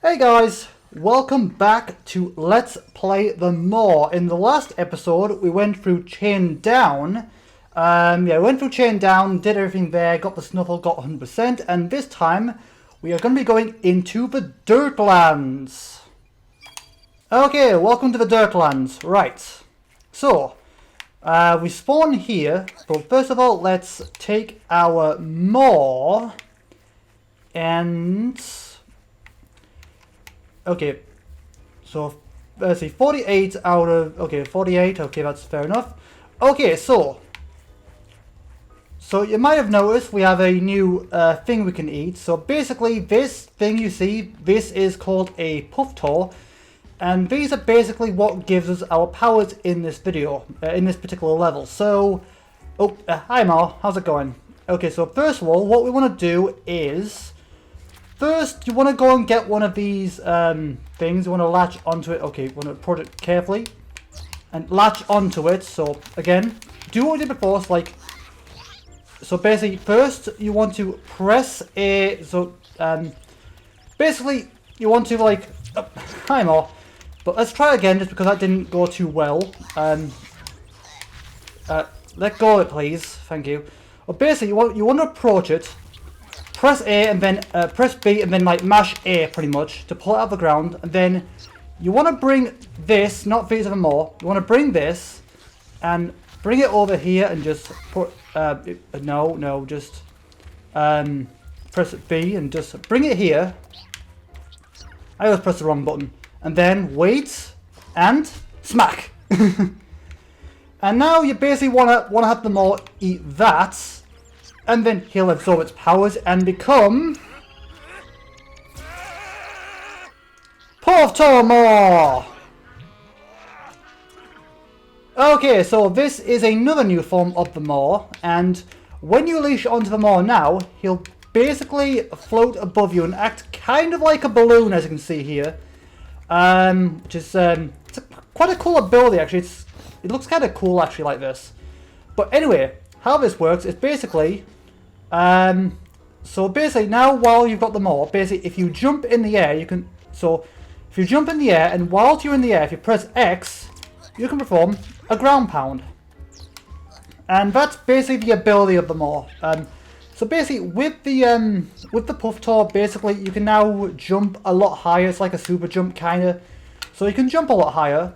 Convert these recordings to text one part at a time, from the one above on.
Hey guys, welcome back to Let's Play the More. In the last episode, we went through Chain Down. We went through Chain Down, did everything there, got the Snuffle, got 100%, and this time we are going to be going into the Dirtlands. Okay, welcome to the Dirtlands. Right, so we spawn here, but first of all, let's take our More and... Okay, so let's see, 48 out of, okay, 48, okay, that's fair enough. Okay, so you might have noticed we have a new thing we can eat. So basically this thing you see, this is called a Pufftor, and these are basically what gives us our powers in this video, in this particular level. So, hi Mar, how's it going? Okay, so first of all, what we want to do is... First, you want to go and get one of these things. You want to latch onto it. Okay, you want to put it carefully and latch onto it. So again, do what we did before. So like, so basically, first you want to press A. So basically, you want to like, hi more. But let's try again, just because that didn't go too well. Let go of it, please. Thank you. Well, basically, you want to approach it. Press A and then press B and then like mash A pretty much to pull it out of the ground, and then you want to bring this, not these of more, you want to bring this and bring it over here and just put, just press B and just bring it here. I always press the wrong button. And then wait and smack. And now you basically want to have them all eat that. And then he'll absorb its powers and become... Pufftor! Okay, so this is another new form of the Maw, and when you leash onto the Maw now, he'll basically float above you and act kind of like a balloon, as you can see here. Which is it's quite a cool ability, actually. It looks kind of cool, actually, like this. But anyway, how this works is basically... so basically now while you've got the Maw, basically if you jump in the air, you can, so if you jump in the air and whilst you're in the air, if you press X, you can perform a ground pound. And that's basically the ability of the Maw. So basically with the Pufftor, basically you can now jump a lot higher. It's like a super jump kinda. So you can jump a lot higher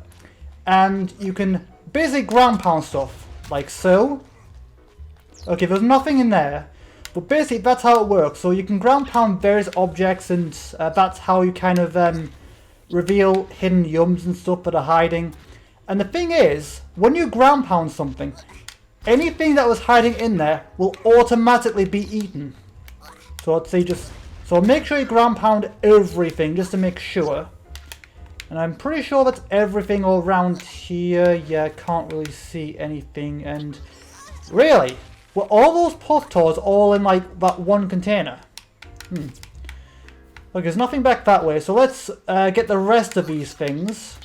and you can basically ground pound stuff, like so. Okay, there's nothing in there. But basically, that's how it works. So you can ground pound various objects, and that's how you kind of reveal hidden yums and stuff that are hiding. And the thing is, when you ground pound something, anything that was hiding in there will automatically be eaten. So let's say so make sure you ground pound everything just to make sure. And I'm pretty sure that's everything all around here. Yeah, I can't really see anything. And really? Were all those Pufftor's all in like that one container? Look, there's nothing back that way, so let's get the rest of these things.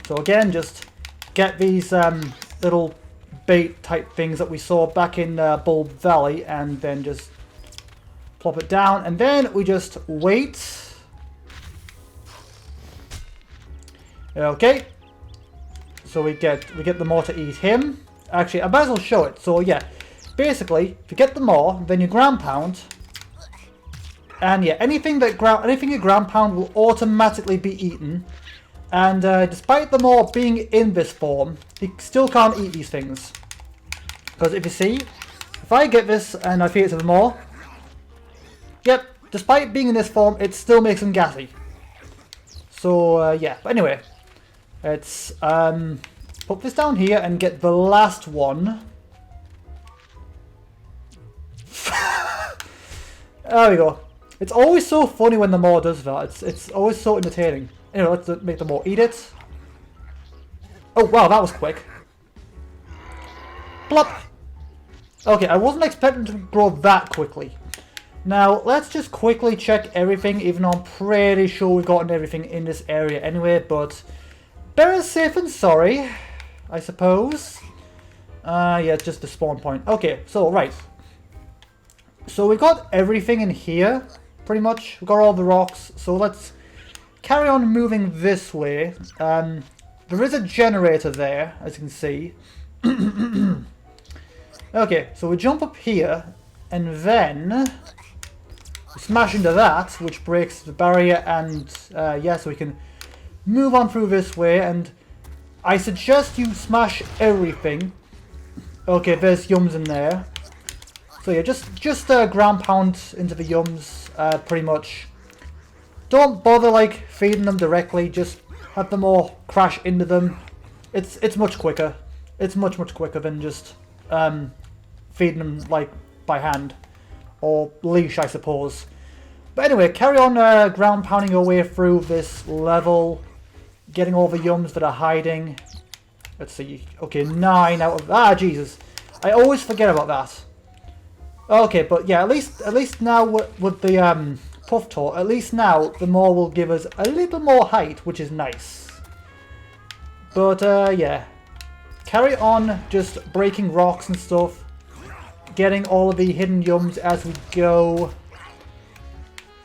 So again, just get these little bait type things that we saw back in Bulb Valley, and then just plop it down, and then we just wait. Okay, so we get the Maw to eat him. Actually, I might as well show it. So yeah, basically, if you get the Maw, then you ground pound, and yeah, anything you ground pound will automatically be eaten. And despite the Maw being in this form, you still can't eat these things. Because if you see, if I get this and I feed it to the Maw, yep, despite being in this form, it still makes them gassy. So yeah, but anyway, let's put this down here and get the last one. There we go. It's always so funny when the Maw does that. It's always so entertaining. Anyway, let's make the Maw eat it. Oh wow, that was quick. Plop! Okay, I wasn't expecting to grow that quickly. Now, let's just quickly check everything, even though I'm pretty sure we've gotten everything in this area anyway, but better safe than sorry, I suppose. Yeah, it's just the spawn point. Okay, so, right. So we got everything in here, pretty much. We got all the rocks, so let's carry on moving this way. There is a generator there, as you can see. Okay, so we jump up here, and then we smash into that, which breaks the barrier, and yeah, so we can move on through this way, and I suggest you smash everything. Okay, there's yums in there. So yeah, just ground pound into the yums, pretty much. Don't bother like feeding them directly, just have them all crash into them. It's much quicker. It's much quicker than just feeding them like by hand. Or leash, I suppose. But anyway, carry on ground pounding your way through this level. Getting all the yums that are hiding. Let's see. Okay, 9 out of... Ah, Jesus. I always forget about that. Okay, but yeah, at least now with the puff tour, at least now the more will give us a little more height, which is nice. But yeah. Carry on just breaking rocks and stuff. Getting all of the hidden yums as we go.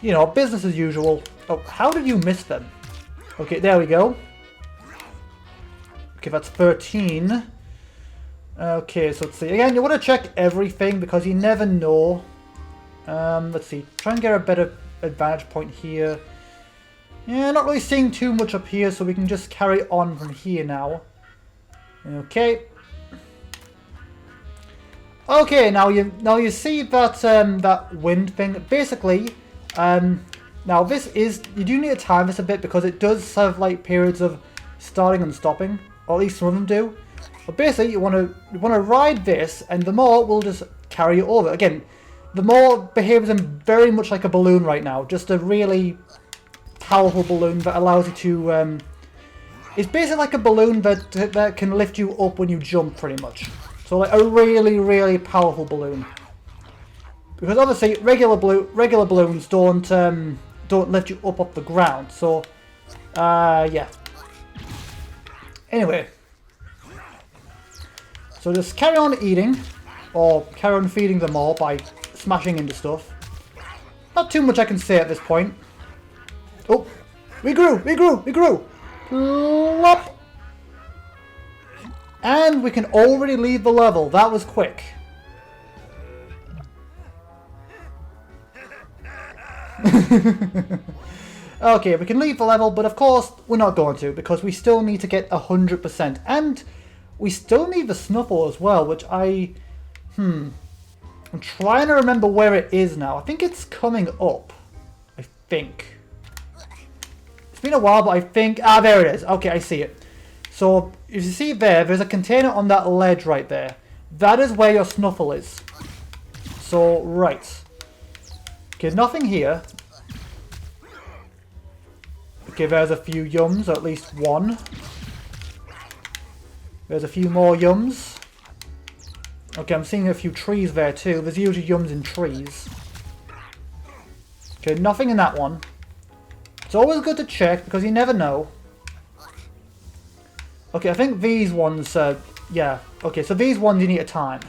You know, business as usual. Oh, how did you miss them? Okay, there we go. Okay, that's 13. Okay, so let's see. Again, you want to check everything because you never know. Let's see. Try and get a better advantage point here. Yeah, not really seeing too much up here, so we can just carry on from here now. Okay. Okay, now you see that that wind thing. Basically, now this is, you do need to time this a bit because it does have like periods of starting and stopping, or at least some of them do. But basically, you want to ride this, and the more will just carry you over. Again, the more behaves in very much like a balloon right now, just a really powerful balloon that allows you to. It's basically like a balloon that can lift you up when you jump, pretty much. So like a really powerful balloon. Because obviously regular balloons don't lift you up off the ground. So yeah. Anyway. So just carry on eating, or carry on feeding them all by smashing into stuff. Not too much I can say at this point. Oh, we grew! Plop! And we can already leave the level. That was quick. Okay, we can leave the level, but of course we're not going to, because we still need to get 100%. And we still need the Snuffle as well, which I'm trying to remember where it is now. I think it's coming up. I think. It's been a while, but I think... Ah, there it is. Okay, I see it. So, if you see there's a container on that ledge right there. That is where your Snuffle is. So, right. Okay, nothing here. Okay, there's a few yums, or at least one. There's a few more yums. Okay, I'm seeing a few trees there too. There's usually yums in trees. Okay, nothing in that one. It's always good to check because you never know. Okay, I think these ones, yeah. Okay, so these ones you need a time.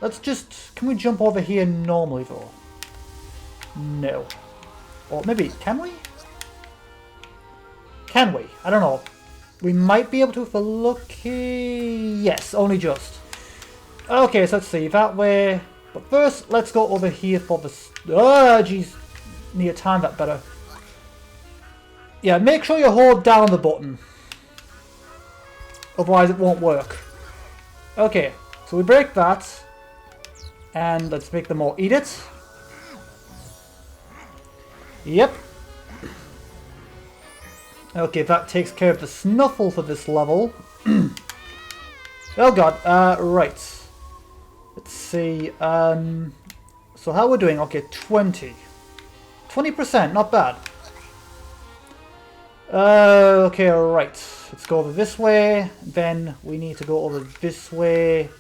Let's just... Can we jump over here normally though? No. Or maybe, can we? Can we? I don't know. We might be able to if we're lucky. Yes, only just. Okay, so let's see. That way. But first, let's go over here for the... Oh, jeez. Need to time that better. Yeah, make sure you hold down the button. Otherwise it won't work. Okay, so we break that. And let's make them all eat it. Yep. Okay, that takes care of the Snuffle for this level. Oh god, right. Let's see, so how we're doing? Okay, 20. 20%, not bad. Okay, right. Let's go over this way. Then we need to go over this way.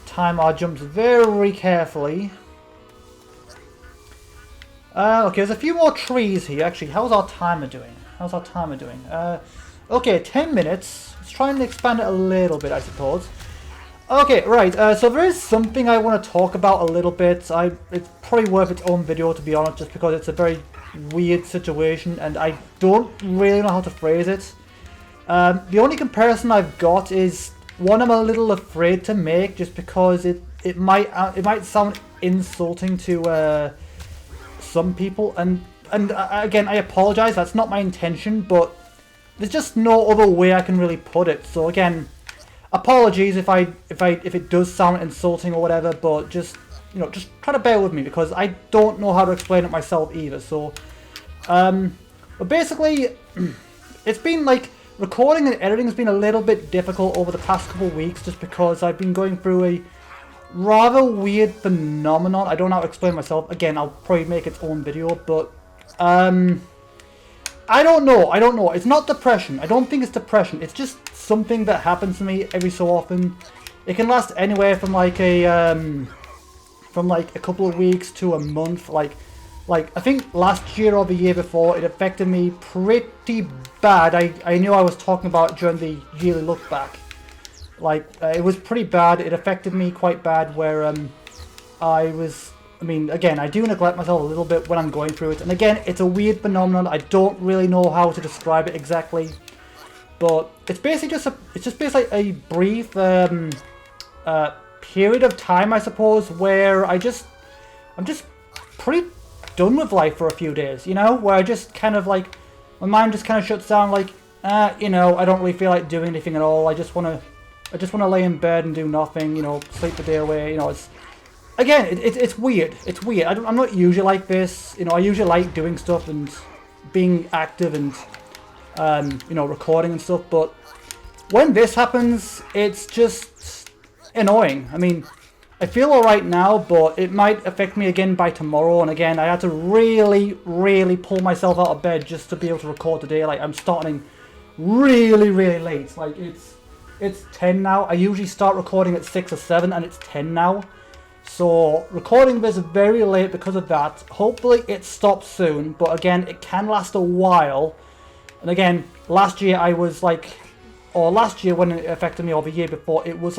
Time our jumps very carefully. Okay, there's a few more trees here. Actually, how's our timer doing? Okay, 10 minutes. Let's try and expand it a little bit, I suppose. Okay, right. So there is something I want to talk about a little bit. It's probably worth its own video, to be honest, just because it's a very weird situation, and I don't really know how to phrase it. The only comparison I've got is one I'm a little afraid to make, just because it might sound insulting to some people, and again, I apologize. That's not my intention, but there's just no other way I can really put it. So again, apologies if it does sound insulting or whatever, but just just try to bear with me, because I don't know how to explain it myself either. So, but basically, it's been like recording and editing has been a little bit difficult over the past couple of weeks, just because I've been going through a rather weird phenomenon. I don't know how to explain myself. Again, I'll probably make its own video, but I don't know. It's not depression. I don't think it's depression. It's just something that happens to me every so often. It can last anywhere from like a couple of weeks to a month. Like I think last year or the year before, it affected me pretty bad. I knew I was talking about it during the yearly look back. It was pretty bad. It affected me quite bad, where I mean, again, I do neglect myself a little bit when I'm going through it. And again, it's a weird phenomenon. I don't really know how to describe it exactly. But it's basically just a brief period of time, I suppose, where I'm just pretty done with life for a few days, where I just kind of my mind just kind of shuts down, I don't really feel like doing anything at all. I just want to lay in bed and do nothing, sleep the day away. It's weird. It's weird. I'm not usually like this. I usually like doing stuff and being active and, recording and stuff. But when this happens, it's just annoying. I mean, I feel alright now, but it might affect me again by tomorrow. And again, I had to really, really pull myself out of bed just to be able to record today. I'm starting really, really late. It's 10 now. I usually start recording at 6 or 7, and it's 10 now. So recording this very late because of that. Hopefully it stops soon, but again, it can last a while. And again, last year when it affected me, or the year before, it was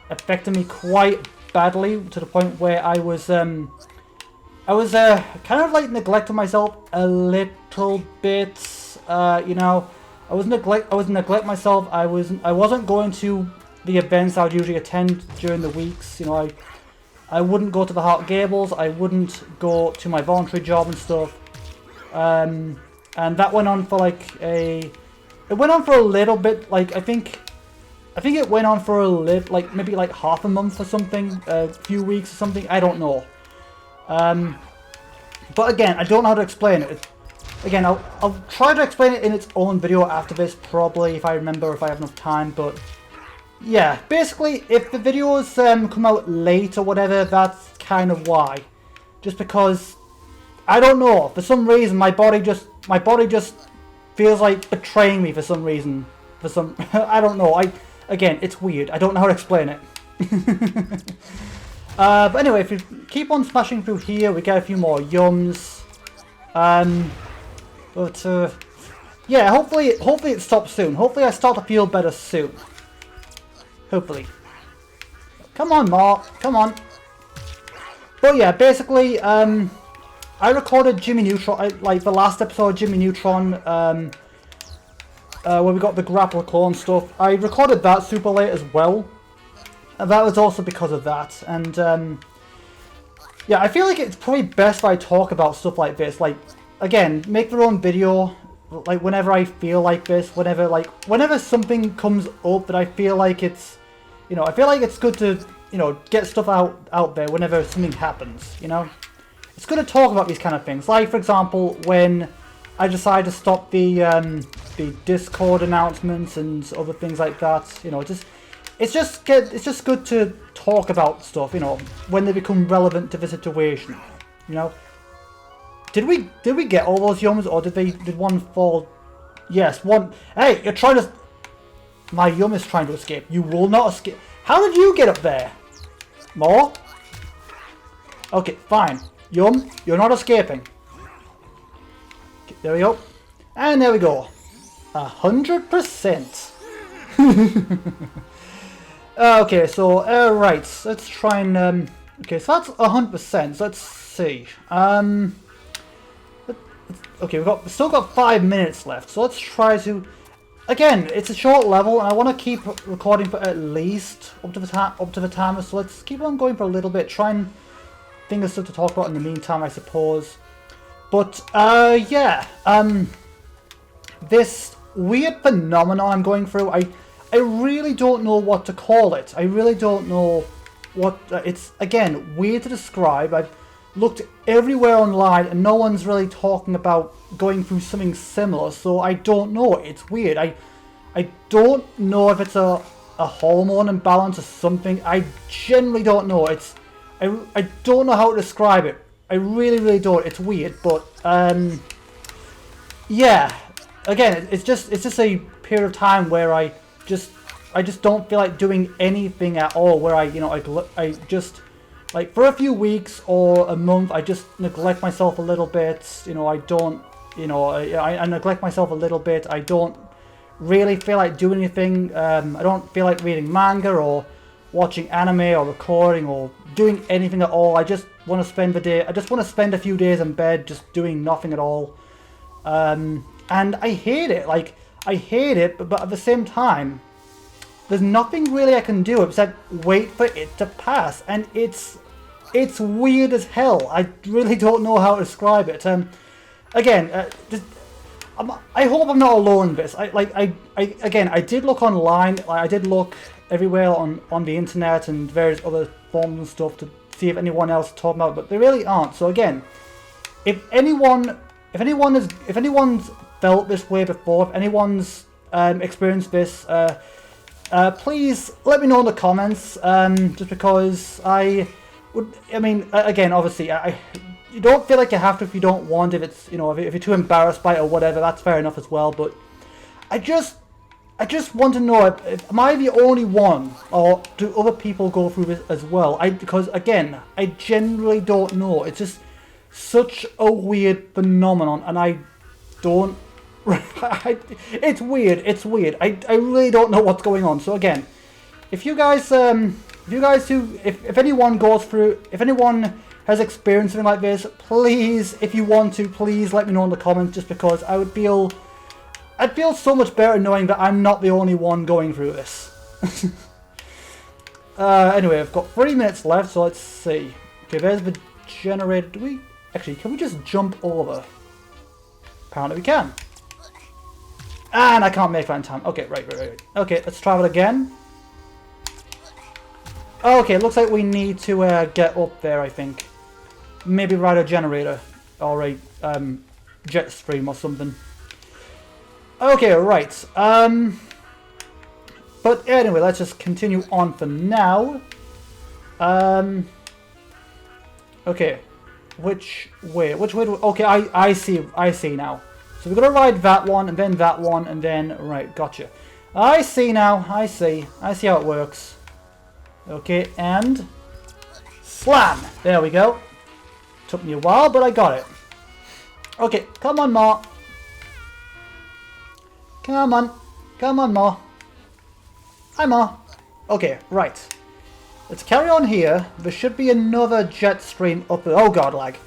affecting me quite badly, to the point where I was kind of neglecting myself a little bit. I was neglect myself. I wasn't going to the events I would usually attend during the weeks. I wouldn't go to the Hothead Games, I wouldn't go to my voluntary job and stuff. And that went on for it went on for a little bit. I think it went on for a little, maybe half a month or something, a few weeks or something, I don't know. But again, I don't know how to explain it. Again, I'll try to explain it in its own video after this, probably, if I remember, if I have enough time, but yeah, basically, if the videos come out late or whatever, that's kind of why. Just because, I don't know, for some reason, my body just feels like betraying me for some reason. I don't know, again, it's weird, I don't know how to explain it. But anyway, if you keep on smashing through here, we get a few more yums. Yeah, hopefully it stops soon. Hopefully I start to feel better soon. Hopefully. Come on, Mark. Come on. But yeah, basically, I recorded Jimmy Neutron, the last episode of Jimmy Neutron, where we got the grappler claw and stuff. I recorded that super late as well. And that was also because of that. And, yeah, I feel like it's probably best if I talk about stuff like this. Again, make their own video. Whenever I feel like this, whenever something comes up that I feel like it's, I feel like it's good to, get stuff out there whenever something happens, It's good to talk about these kind of things. For example, when I decided to stop the Discord announcements and other things like that, it's just good to talk about stuff, when they become relevant to the situation, Did we get all those yums, or did one fall? Yes, one. Hey, you're trying to. My yum is trying to escape. You will not escape. How did you get up there? More? Okay, fine. Yum, you're not escaping. Okay, there we go. And there we go. 100%. Okay, so right. Let's try and. Okay, so that's 100%. So let's see. Okay, we've still got 5 minutes left, so let's try to... Again, it's a short level, and I want to keep recording for at least up to the timer, so let's keep on going for a little bit, try and think of stuff to talk about in the meantime, I suppose. But, yeah, this weird phenomenon I'm going through, I really don't know what to call it. I really don't know what... it's, again, weird to describe. I've looked everywhere online and no one's really talking about going through something similar, so I don't know. It's weird. I don't know if it's a hormone imbalance or something. I generally don't know. I don't know how to describe it. I really don't. It's weird, but yeah. Again, it's just a period of time where I just don't feel like doing anything at all. Where I just like for a few weeks or a month, I just neglect myself a little bit. I don't. I neglect myself a little bit. I don't really feel like doing anything. I don't feel like reading manga or watching anime or recording or doing anything at all. I just want to spend the day. I just want to spend a few days in bed just doing nothing at all. And I hate it. Like I hate it, but at the same time, there's nothing really I can do except wait for it to pass, and it's weird as hell. I really don't know how to describe it. Again, I hope I'm not alone in this. I did look online. I did look everywhere on the internet and various other forums and stuff to see if anyone else is talking about it, but they really aren't. So again, if anyone's felt this way before, if anyone's experienced this, please let me know in the comments. Just because again, obviously, you don't feel like you have to if you don't want. If it's, if you're too embarrassed by it or whatever, that's fair enough as well. But I just want to know if am I the only one, or do other people go through this as well? Because again, I generally don't know. It's just such a weird phenomenon, and I don't. It's weird. It's weird. I really don't know what's going on. So again, if anyone goes through, if anyone has experienced something like this, please, if you want to, please let me know in the comments. Just because I'd feel so much better knowing that I'm not the only one going through this. Anyway, I've got 3 minutes left, so let's see. Okay, there's the generator. Can we just jump over? Apparently we can. And I can't make that in time. Okay, right. Okay, let's try it again. Okay, it looks like we need to get up there, I think. Maybe ride a generator. Or a jet stream or something. Okay, right. But anyway, let's just continue on for now. Okay. Which way? Okay, I see now. So we're gonna ride that one, and then that one, and then right. Gotcha. I see now. I see how it works. Okay, and slam. There we go. Took me a while, but I got it. Okay, come on, Ma. Come on, Ma. Hi, Ma. Okay, right. Let's carry on here. There should be another jet stream up there. Oh god, lag.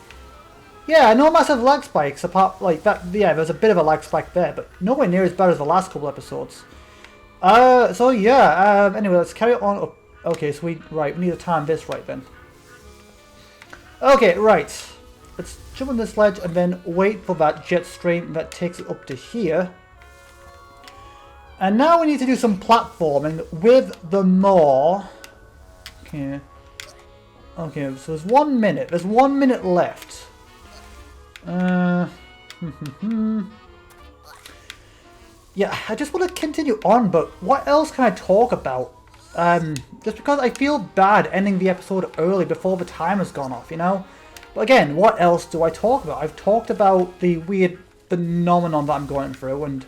Yeah, no massive lag spikes apart like that. Yeah, there's a bit of a lag spike there, but nowhere near as bad as the last couple episodes. So yeah. Anyway, let's carry on up. Okay, so we need to time this right then. Okay, right. Let's jump on this ledge and then wait for that jet stream that takes it up to here. And now we need to do some platforming with the more. Okay. Okay, so there's 1 minute. There's 1 minute left. Yeah, I just want to continue on, but what else can I talk about? Just because I feel bad ending the episode early before the time has gone off, But again, what else do I talk about? I've talked about the weird phenomenon that I'm going through, and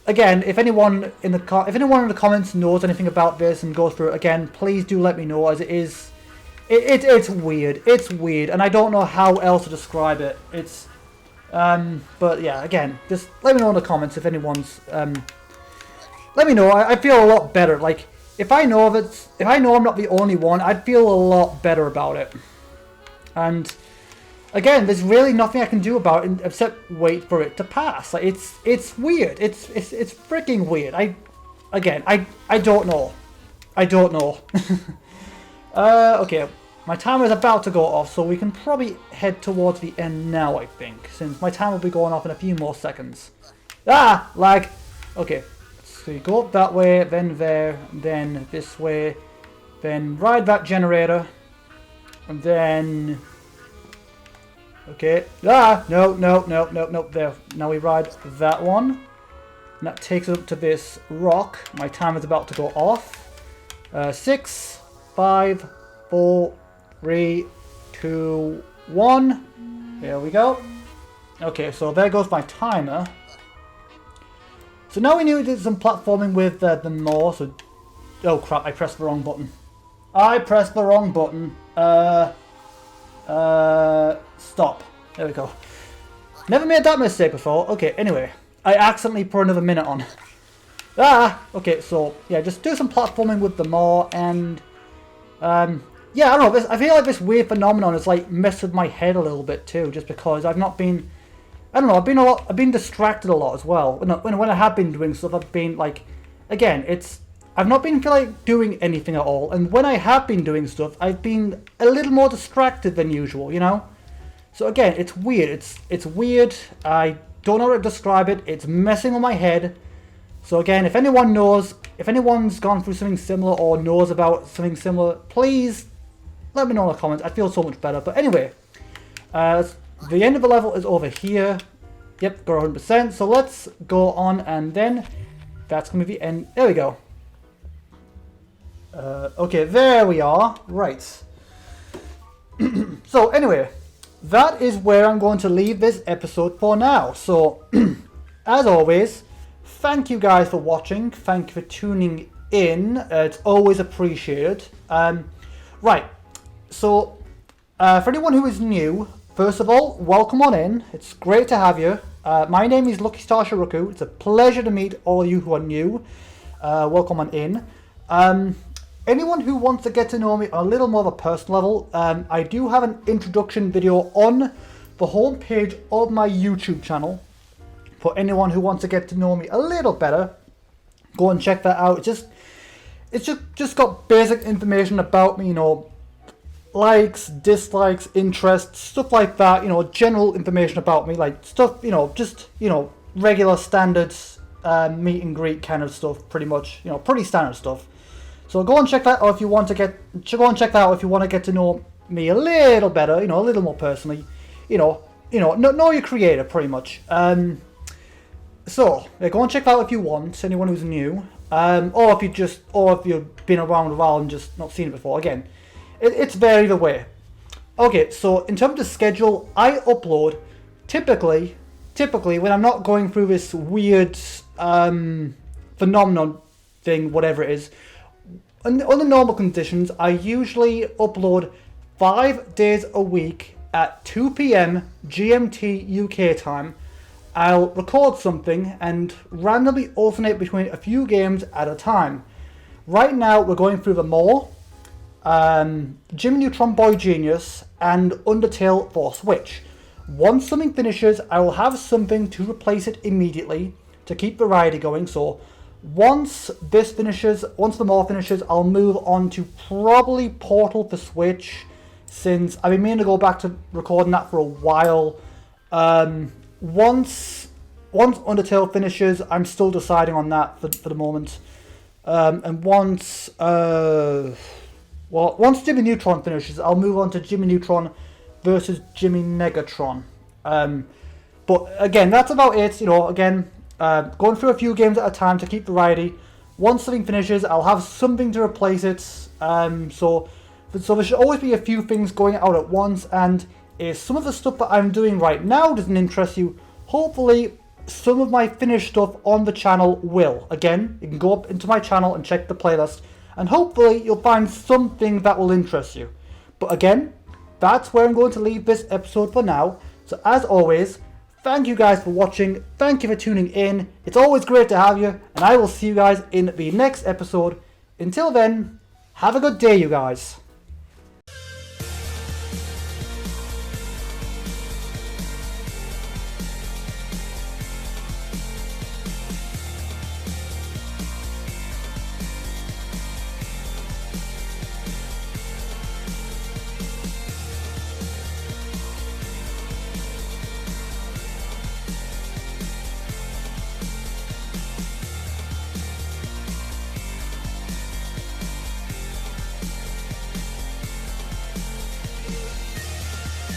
again, if anyone in the comments knows anything about this and goes through it, again, please do let me know, as it is. It's weird. It's weird, and I don't know how else to describe it. It's, but yeah, again, just let me know in the comments if anyone's, let me know. I feel a lot better. Like, if I know I'm not the only one, I'd feel a lot better about it. And again, there's really nothing I can do about it except wait for it to pass. Like it's weird. It's freaking weird. I don't know. I don't know. Okay, my timer is about to go off, so we can probably head towards the end now, I think, since my time will be going off in a few more seconds. Ah, lag. Okay, so you go up that way, then there, then this way, then ride that generator, and then... Okay, no, there. Now we ride that one, and that takes us up to this rock. My time is about to go off. 6, 5, 4, 3, 2, 1. Here we go. Okay, so there goes my timer. So now we knew we did some platforming with the Moor, so... Oh crap, I pressed the wrong button. I pressed the wrong button. Stop. There we go. Never made that mistake before. Okay, anyway. I accidentally put another minute on. Okay, so, yeah, just do some platforming with the Moor, and... yeah, I don't know, I feel like this weird phenomenon has, like, messed with my head a little bit, too, just because I've not been... I don't know, I've been distracted a lot as well. When I have been doing stuff, I've been, like... Again, I've not been, like, doing anything at all, and when I have been doing stuff, I've been a little more distracted than usual, you know? So, again, it's weird. It's weird. I don't know how to describe it. It's messing with my head. So, again, if anyone knows... If anyone's gone through something similar or knows about something similar, please let me know in the comments. I feel so much better. But anyway, the end of the level is over here. Yep, got 100%. So let's go on, and then that's going to be the end. There we go. Okay, there we are. Right. So anyway, that is where I'm going to leave this episode for now. So, as always... Thank you guys for watching. Thank you for tuning in. It's always appreciated. Right. So, for anyone who is new, first of all, welcome on in. It's great to have you. My name is Lucky Star Shi-Roku. It's a pleasure to meet all of you who are new. Welcome on in. Anyone who wants to get to know me on a little more of a personal level, I do have an introduction video on the homepage of my YouTube channel. For anyone who wants to get to know me a little better, go and check that out. It's just got basic information about me, you know, likes, dislikes, interests, stuff like that, you know, general information about me, like stuff, you know, just, you know, regular standards, meet and greet kind of stuff, pretty much, you know, pretty standard stuff. So go and check that out if you want to get to know me a little better, you know, a little more personally, know your creator pretty much. So, yeah, go and check that out if you want, anyone who's new, or if you've been around a while and just not seen it before. Again, it's there either way. Okay, so in terms of schedule, I upload typically when I'm not going through this weird phenomenon thing, whatever it is. Under normal conditions, I usually upload 5 days a week at 2 PM GMT UK time. I'll record something and randomly alternate between a few games at a time. Right now we're going through the Moor, Jimmy Neutron Boy Genius, and Undertale for Switch. Once something finishes, I will have something to replace it immediately to keep variety going. So once the Moor finishes, I'll move on to probably Portal for Switch, since I've been meaning to go back to recording that for a while. Once Undertale finishes, I'm still deciding on that for the moment. And once Jimmy Neutron finishes, I'll move on to Jimmy Neutron versus Jimmy Negatron. But again, that's about it. You know, again, going through a few games at a time to keep variety. Once something finishes, I'll have something to replace it. So there should always be a few things going out at once, and if some of the stuff that I'm doing right now doesn't interest you, hopefully some of my finished stuff on the channel will. Again, you can go up into my channel and check the playlist, and hopefully you'll find something that will interest you. But again, that's where I'm going to leave this episode for now. So as always, thank you guys for watching, thank you for tuning in, it's always great to have you, and I will see you guys in the next episode. Until then, have a good day, you guys.